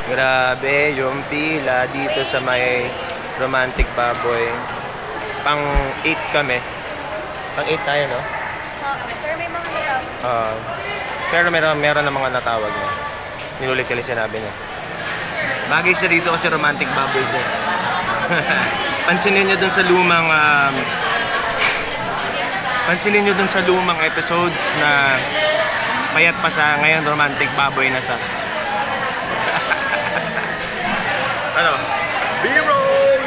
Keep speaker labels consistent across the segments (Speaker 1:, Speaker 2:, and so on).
Speaker 1: Grabe yung pila dito sa may Romantic Baboy. Pang 8 kami. Pang 8 tayo, no?
Speaker 2: Pero may mga natawag.
Speaker 1: Pero meron na mga natawag na. Ninulit ka lang sinabi niya. Bagay siya dito kasi Romantic Baboy siya. Pansinin niyo dun sa lumang episodes na payat pa siya, ngayon Romantic Baboy na siya. Ano? B-roll!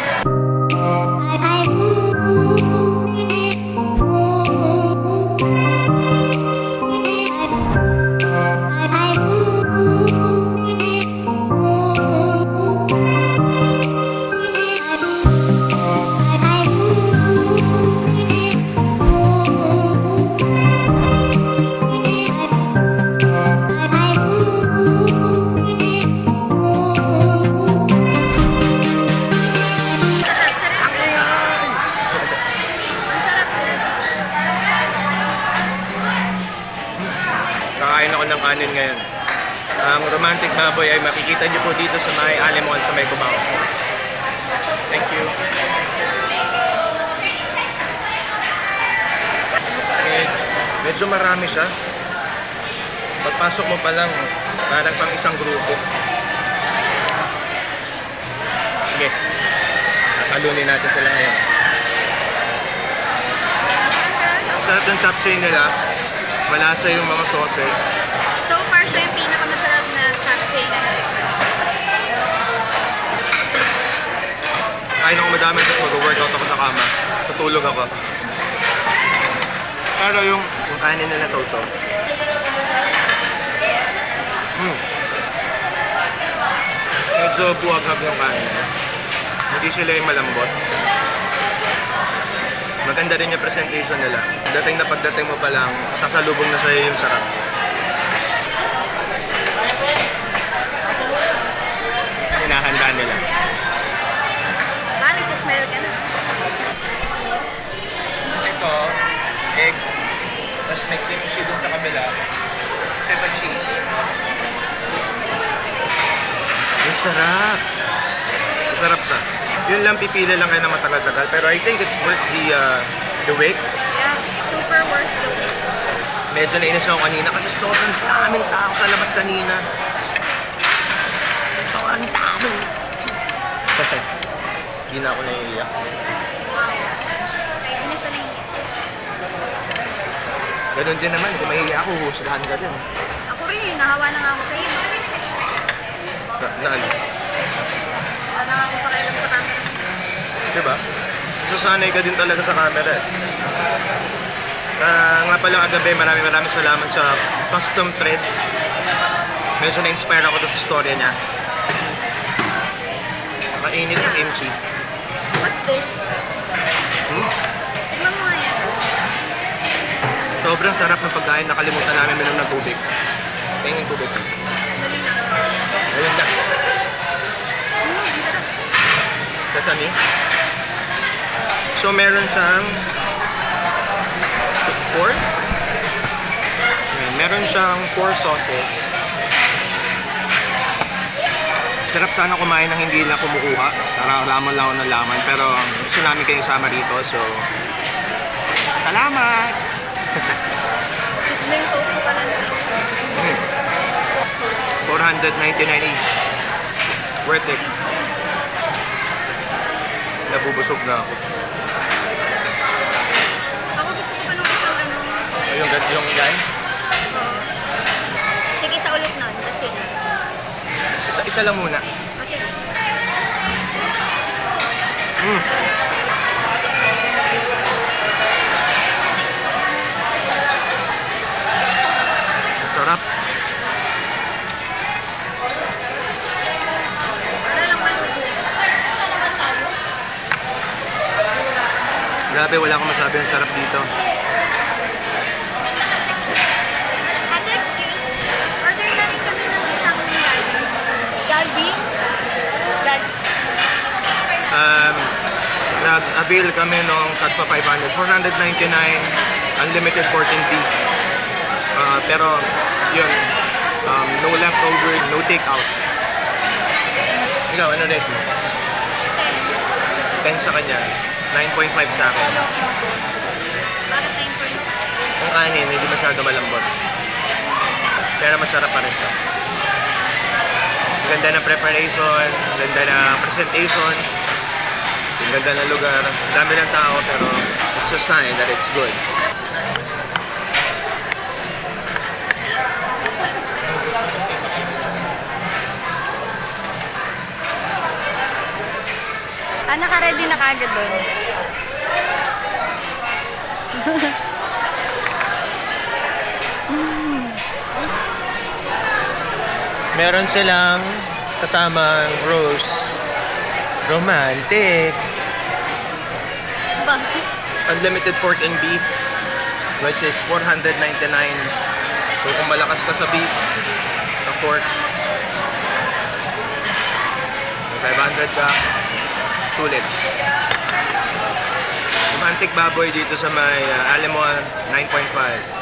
Speaker 1: Kakain ako ng kanin ngayon. Ang Romantic Baboy ay makikita niyo po dito sa may Alimon sa may Cubao. Thank you. Medyo marami siya. Pagpasok mo pa lang, parang pang isang grupo. Sige. Nakalunin natin sila ngayon. Ang sarap ng chapchae nila. Malasa yung mga sauce.
Speaker 2: So far, siya yung pinakamasarap na chapchae na natikman.
Speaker 1: Kain ako madami tapos mag-workout ako sa kama. Tutulog ako. Pero yung kanin nila sauce. Medyo buwagag yung kanin. Hindi sila yung malambot. Maganda rin yung presentation nila. Dating na pagdating mo pa lang, sasalubong na sa'yo yung sarap. Hinahanda nila.
Speaker 2: Nagsasmell ka na.
Speaker 1: Ito, egg. Tapos may kimchi dun sa kabila. Feta cheese. Ang sarap! Masarap siya. Yun lang, pipili lang kayo na matagal-tagal. Pero I think it's worth the wait.
Speaker 2: Yeah, super worth the wait.
Speaker 1: Medyo nainis ako kanina kasi sobrang daming tao sa labas kanina. Sobrang dami. Hindi na ako naiiyak.
Speaker 2: Hindi siya na
Speaker 1: Ganun din naman, kung mahihiya ako, husgahan ka din.
Speaker 2: Ako rin, nahawa na nga ako sa iyo.
Speaker 1: Na ano?
Speaker 2: Wala na nga ako pakialam sa camera.
Speaker 1: Diba? Sasanay ka din talaga sa camera eh. Nga pala kagabi, maraming salamat sa custom thread. Medyo na-inspire ako doon sa storya niya. Mainit yung kimchi.
Speaker 2: What's this? Tignan mo nga yan.
Speaker 1: Sobrang sarap ng pagkain. Nakalimutan namin minom ng tubig. Tingin tubig.
Speaker 2: Dali na.
Speaker 1: Ayun na. Sesame. So meron siyang meron siyang 4 sauces. Sarap sana kumain ng hindi na kumukuha. Para laman lang ako ng laman. Pero gusto namin kayong sama rito. So, salamat!
Speaker 2: Sizzling tofu pa lang.
Speaker 1: 499 each. Worth it. Nabubusog na ako.
Speaker 2: Ako gusto ko pa nung isang ano.
Speaker 1: Yung yan?
Speaker 2: Sige, isa ulit nun. Tapos yun.
Speaker 1: Isa lang muna.
Speaker 2: Kasi,
Speaker 1: Sarap.
Speaker 2: para lang maluto.
Speaker 1: Grabe, wala akong masabi. Ang sarap dito.
Speaker 2: Ate, excuse. Order na rin kami ng isang Galbi.
Speaker 1: Nag-avail kami nung Tagpa 500. 499, unlimited 14p. Pero, yun, no leftover, no takeout. Ikaw, ano rate mo? 10 sa kanya, 9.5 sa akin.
Speaker 2: Bakit 9.5?
Speaker 1: Yung kanin, hindi masyado malambot. Pero masarap pa rin siya. Ang ganda ng preparation, ang ganda ng presentation, ang ganda ng lugar. Ang dami ng tao pero it's a sign that it's good.
Speaker 2: Naka-ready na kagad doon.
Speaker 1: Meron silang kasamang rose. Romantic.
Speaker 2: Bakit?
Speaker 1: Unlimited pork and beef, which is 499. So kung malakas ka sa beef, sa pork, 500 ka, sulit. Romantic baboy dito sa may Alimon 9.5.